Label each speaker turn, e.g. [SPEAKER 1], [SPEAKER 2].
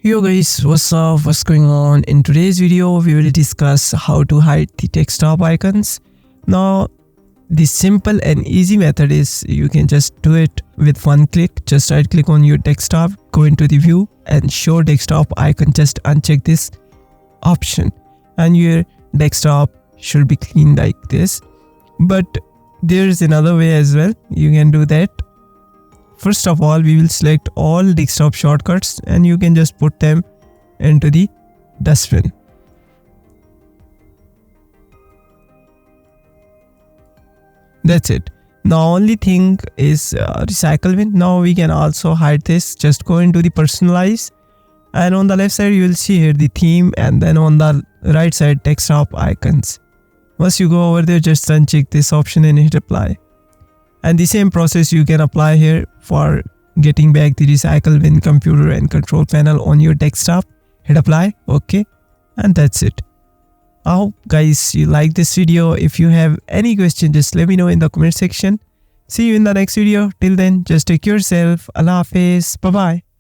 [SPEAKER 1] Yo guys, what's up? What's going on? In today's video, we will discuss how to hide the desktop icons. Now, the simple and easy method is you can just do it with one click. Just right click on your desktop, go into the view and show desktop icon. Just uncheck this option and your desktop should be clean like this. But there's another way as well. You can do that. First of all, we will select all desktop shortcuts and you can just put them into the dustbin. That's it. The only thing is recycle bin. Now we can also hide this. Just go into the personalize and on the left side you will see here the theme and then on the right side desktop icons. Once you go over there, just uncheck this option and hit apply. And the same process you can apply here for getting back the recycle bin computer and control panel on your desktop. Hit apply, okay, and that's it. I hope guys you like this video. If you have any question, just let me know in the comment section. See you in the next video. Till then, just take care of yourself. Allah Hafiz. Bye bye.